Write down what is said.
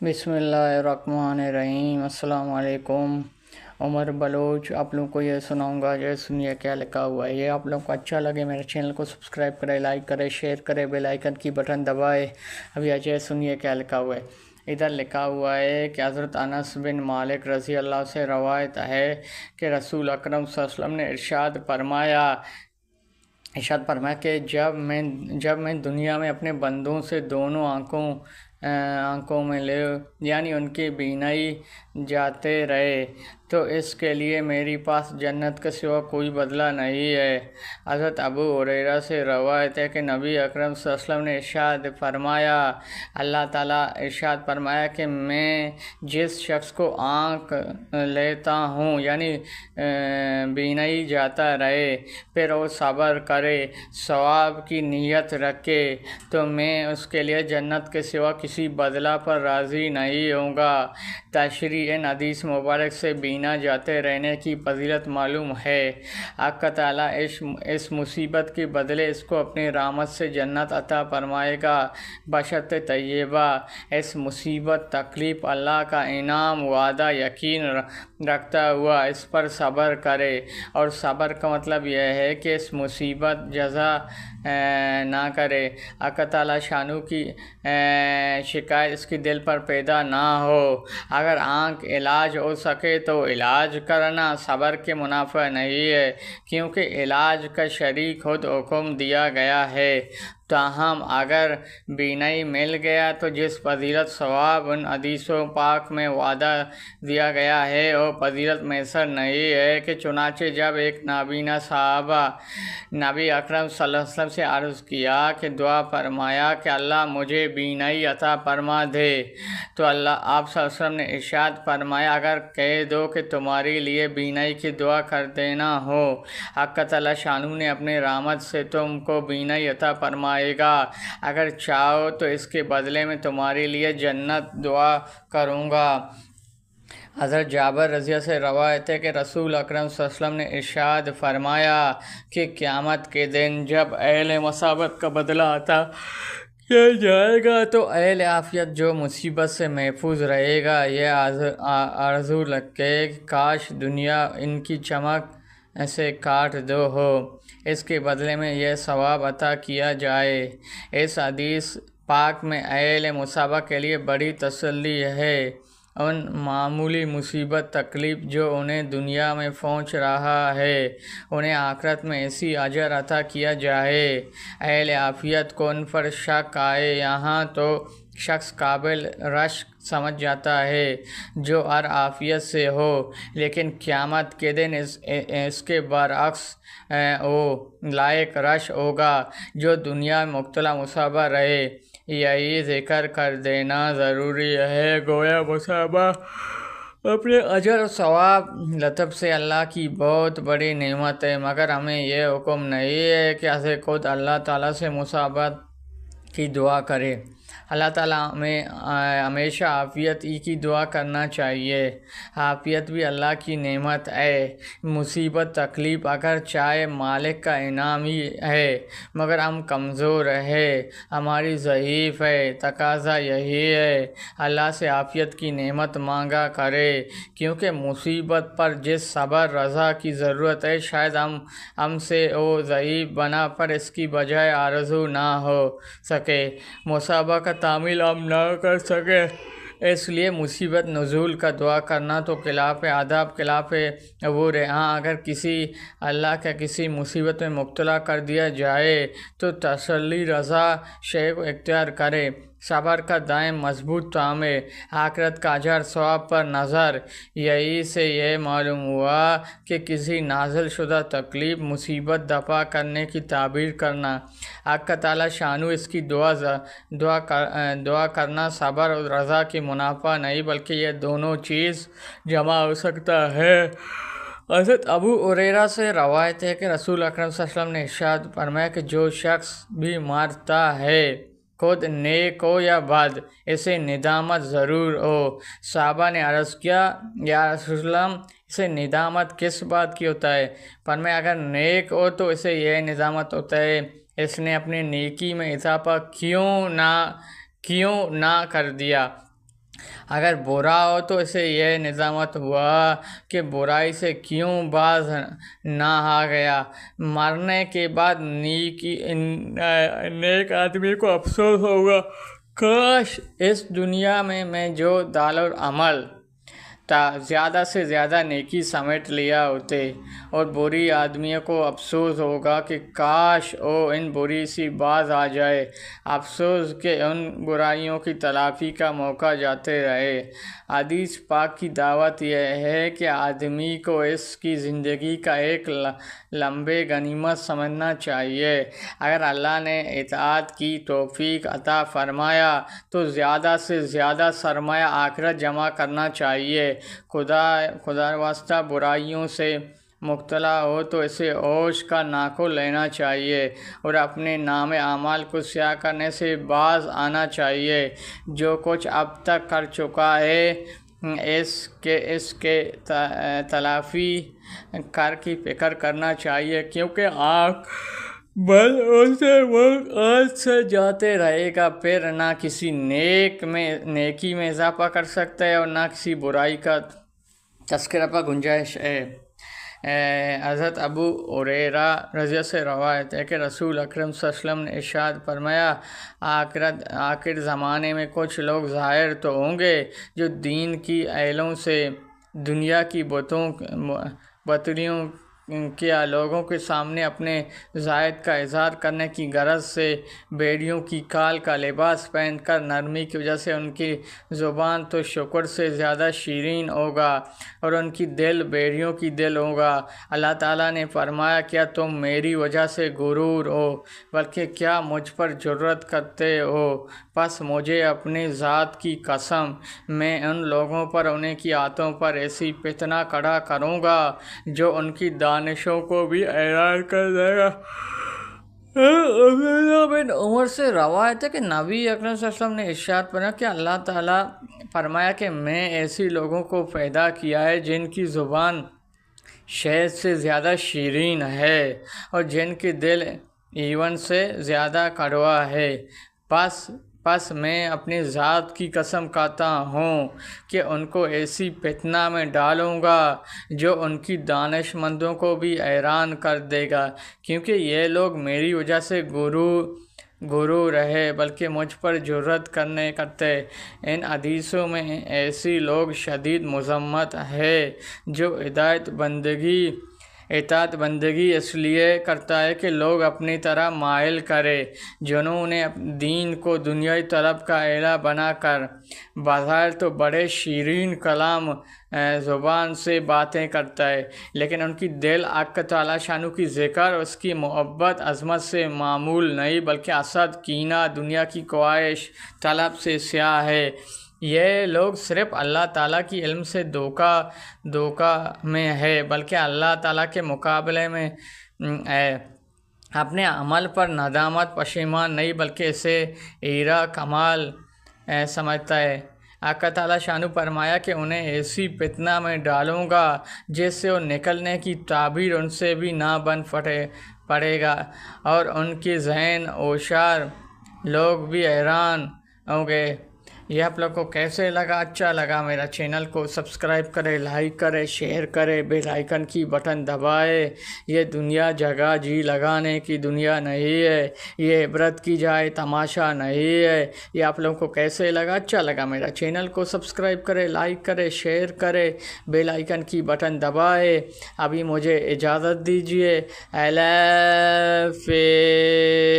بسم اللہ الرحمن الرحیم۔ السلام علیکم۔ عمر بلوچ آپ لوگوں کو یہ سناؤں گا، یہ سنیے کیا لکھا ہوا ہے۔ یہ آپ لوگوں کو اچھا لگے میرے چینل کو سبسکرائب کرے، لائک کرے، شیئر کرے، بیل آئیکن کی بٹن دبائے۔ ابھی یہ سنیے کیا لکھا ہوا ہے۔ ادھر لکھا ہوا ہے کہ حضرت انس بن مالک رضی اللہ سے روایت ہے کہ رسول اکرم صلی اللہ علیہ وسلم نے ارشاد فرمایا کہ جب میں دنیا میں اپنے بندوں سے دونوں آنکھوں میں لے یعنی ان کی بینائی جاتے رہے تو اس کے لیے میری پاس جنت کے سوا کوئی بدلہ نہیں ہے۔ حضرت ابو ہریرہ سے روایت ہے کہ نبی اکرم صلی اللہ علیہ وسلم نے ارشاد فرمایا، اللہ تعالیٰ ارشاد فرمایا کہ میں جس شخص کو آنکھ لیتا ہوں یعنی بینائی جاتا رہے پھر وہ صبر کرے، ثواب کی نیت رکھے تو میں اس کے لیے جنت کے سوا کسی بدلہ پر راضی نہیں ہوں گا۔ تشریح ان حدیث مبارک سے بینا جاتے رہنے کی فضیلت معلوم ہے۔ حق تعالیٰ اس مصیبت کے بدلے اس کو اپنی رحمت سے جنت عطا فرمائے گا بشرط طیبہ۔ اس مصیبت تکلیف اللہ کا انعام وعدہ یقین رکھتا ہوا اس پر صبر کرے، اور صبر کا مطلب یہ ہے کہ اس مصیبت جزا نہ کرے، حق تعالیٰ شانو کی شکایت اس کی دل پر پیدا نہ ہو۔ اگر آنکھ علاج ہو سکے تو علاج کرنا صبر کے منافع نہیں ہے، کیونکہ علاج کا شریک خود حکم دیا گیا ہے۔ تاہم اگر بینائی مل گیا تو جس فضیلت ثواب ان حدیثوں پاک میں وعدہ دیا گیا ہے وہ فضیلت میسر نہیں ہے کہ چنانچہ جب ایک نابینا صحابہ نبی اکرم صلی اللہ علیہ وسلم سے عرض کیا کہ دعا فرمایا کہ اللہ مجھے بینائی عطا فرما دے، تو آپ صلی اللہ علیہ وسلم نے ارشاد فرمایا اگر کہہ دو کہ تمہارے لیے بینائی کی دعا کر دینا ہو، حق تعالیٰ شانو نے اپنے رحمت سے تم کو بینائی عطا فرمائے گا، اگر چاہو تو اس کے بدلے میں تمہارے لیے جنت دعا کروں گا۔ حضرت جابر رضی اللہ سے روایت ہے کہ رسول اکرم صلی اللہ علیہ وسلم نے ارشاد فرمایا کہ قیامت کے دن جب اہل مصیبت کا بدلہ عطا کیا جائے گا تو اہل عافیت جو مصیبت سے محفوظ رہے گا یہ آرزو رکھے کہ کاش دنیا ان کی چمک سے کاٹ دو ہو، اس کے بدلے میں یہ ثواب عطا کیا جائے۔ اس حدیث پاک میں اہل مصیبہ کے لیے بڑی تسلی ہے، ان معمولی مصیبت تکلیف جو انہیں دنیا میں پہنچ رہا ہے انہیں آخرت میں ایسی اجر عطا کیا جائے۔ اہل عافیت کو ان پر شک آئے یہاں تو شخص قابل رشک سمجھ جاتا ہے جو ہر عافیت سے ہو، لیکن قیامت کے دن اس کے برعکس وہ لائق رش ہوگا جو دنیا میں مبتلا مصیبہ رہے۔ یہی ذکر کر دینا ضروری ہے، گویا مصیبہ اپنے اجر و ثواب لطف سے اللہ کی بہت بڑی نعمت ہے، مگر ہمیں یہ حکم نہیں ہے کہ اسے خود اللہ تعالیٰ سے مصیبت کی دعا کرے۔ اللہ تعالیٰ ہمیں ہمیشہ عافیت ہی کی دعا کرنا چاہیے۔ عافیت بھی اللہ کی نعمت ہے۔ مصیبت تکلیف اگر چاہے مالک کا انعام ہی ہے، مگر ہم کمزور ہے، ہماری ضعیف ہے، تقاضا یہی ہے اللہ سے عافیت کی نعمت مانگا کرے، کیونکہ مصیبت پر جس صبر رضا کی ضرورت ہے شاید ہم سے وہ ضعیف بنا پر اس کی بجائے آرزو نہ ہو سکے، مصیبت کا تعمیل ہم نہ کر سکے، اس لیے مصیبت نزول کا دعا کرنا تو خلاف آداب خلاف عبور ہے۔ ہاں اگر اللہ کا کسی مصیبت میں مبتلا کر دیا جائے تو تسلی رضا شے کو اختیار کرے، صبر کا دائم مضبوط تھامے، آخرت کا اجر ثواب پر نظر۔ یہی سے یہ معلوم ہوا کہ کسی نازل شدہ تکلیف مصیبت دفع کرنے کی تعبیر کرنا، حق تعالیٰ شانو اس کی دعا کرنا صبر اور رضا کی منافع نہیں بلکہ یہ دونوں چیز جمع ہو سکتا ہے۔ حضرت ابو ہریرہ سے روایت ہے کہ رسول اکرم صلی اللہ علیہ وسلم نے ارشاد فرمایا کہ جو شخص بھی مرتا ہے خود نیک ہو یا بد اسے ندامت ضرور ہو۔ صحابہ نے عرض کیا یا رسول اللہ اسے ندامت کس بات کی ہوتا ہے؟ فرمایا اگر نیک ہو تو اسے یہ ندامت ہوتا ہے اس نے اپنی نیکی میں اضافہ کیوں نہ کر دیا۔ اگر برا ہو تو اسے یہ نظامت ہوا کہ برائی سے کیوں باز نہ آ گیا۔ مرنے کے بعد نیک آدمی کو افسوس ہوگا، کاش اس دنیا میں جو دارالعمل زیادہ سے زیادہ نیکی سمیٹ لیا ہوتے، اور بری آدمیوں کو افسوس ہوگا کہ کاش وہ ان بری سے باز آ جائے، افسوس کہ ان برائیوں کی تلافی کا موقع جاتے رہے۔ حدیث پاک کی دعوت یہ ہے کہ آدمی کو اس کی زندگی کا ایک لمبے غنیمت سمجھنا چاہیے۔ اگر اللہ نے اطاعت کی توفیق عطا فرمایا تو زیادہ سے زیادہ سرمایہ آخرت جمع کرنا چاہیے۔ خدا واسطہ برائیوں سے مبتلا ہو تو اسے عوش کا ناخن لینا چاہیے اور اپنے نام اعمال کو سیاہ کرنے سے باز آنا چاہیے۔ جو کچھ اب تک کر چکا ہے اس کے تلافی کر کی فکر کرنا چاہیے، کیونکہ آنکھ بند ہوتے وقت آج سے جاتے رہے گا، پھر نہ کسی نیکی میں اضافہ کر سکتا ہے اور نہ کسی برائی کا تذکرہ پر گنجائش ہے۔ حضرت ابو ہریرہ رضی اللہ سے روایت ہے کہ رسول اکرم صلی اللہ علیہ وسلم نے ارشاد فرمایا، آخر زمانے میں کچھ لوگ ظاہر تو ہوں گے جو دین کی اہلوں سے دنیا کی بطریوں کیا لوگوں کے سامنے اپنے زائد کا اظہار کرنے کی غرض سے بھیڑیوں کی کھال کا لباس پہن کر نرمی کی وجہ سے ان کی زبان تو شکر سے زیادہ شیرین ہوگا اور ان کی دل بھیڑیوں کی دل ہوگا۔ اللہ تعالیٰ نے فرمایا، کیا تم میری وجہ سے غرور ہو، بلکہ کیا مجھ پر جرأت کرتے ہو؟ پس مجھے اپنی ذات کی قسم، میں ان لوگوں پر انہیں کی آتوں پر ایسی فتنہ کھڑا کروں گا جو ان کی دانشوں کو بھی حیران کر دے گا۔ عبداللہ بن عمر سے روایت ہے کہ نبی اکرم صلی اللہ علیہ وسلم نے ارشاد فرمایا کہ اللہ تعالیٰ فرمایا کہ میں ایسی لوگوں کو پیدا کیا ہے جن کی زبان شہد سے زیادہ شیرین ہے اور جن کے دل ایون سے زیادہ کڑوا ہے۔ پس میں اپنی ذات کی قسم کھاتا ہوں کہ ان کو ایسی فتنہ میں ڈالوں گا جو ان کی دانش مندوں کو بھی حیران کر دے گا، کیونکہ یہ لوگ میری وجہ سے غرور رہے بلکہ مجھ پر جرأت کرتے۔ ان حدیثوں میں ایسی لوگ شدید مذمت ہے جو اطاعت بندگی اس لیے کرتا ہے کہ لوگ اپنی طرح مائل کرے، جنہوں نے دین کو دنیائی طلب کا آلہ بنا کر بظاہر تو بڑے شیرین کلام زبان سے باتیں کرتا ہے، لیکن ان کی دل حق تعالیٰ شانہ کی ذکر، اس کی محبت عظمت سے معمول نہیں بلکہ حسد، کینہ، دنیا کی خواہش طلب سے سیاہ ہے۔ یہ لوگ صرف اللہ تعالیٰ کی علم سے دھوکہ میں ہے بلکہ اللہ تعالیٰ کے مقابلے میں ہے، اپنے عمل پر ندامت پشیمان نہیں بلکہ اسے ہیرا کمال سمجھتا ہے۔ حق تعالیٰ شانہ فرمایا کہ انہیں ایسی فتنہ میں ڈالوں گا جس سے وہ نکلنے کی تعبیر ان سے بھی نہ بن پڑے گا اور ان کے ذہن ہوشیار لوگ بھی حیران ہوں گے۔ یہ آپ لوگ کو کیسے لگا؟ اچھا لگا میرا چینل کو سبسکرائب کرے، لائک کرے، شیئر کرے، بیل آئیکن کی بٹن دبائے۔ یہ دنیا جگہ جی لگانے کی دنیا نہیں ہے، یہ عبرت کی جائے تماشا نہیں ہے۔ یہ آپ لوگوں کو کیسے لگا؟ اچھا لگا میرا چینل کو سبسکرائب کرے، لائک کرے، شیئر کرے، بیل آئیکن کی بٹن دبائے۔ ابھی مجھے اجازت دیجیے، اللہ حافظ۔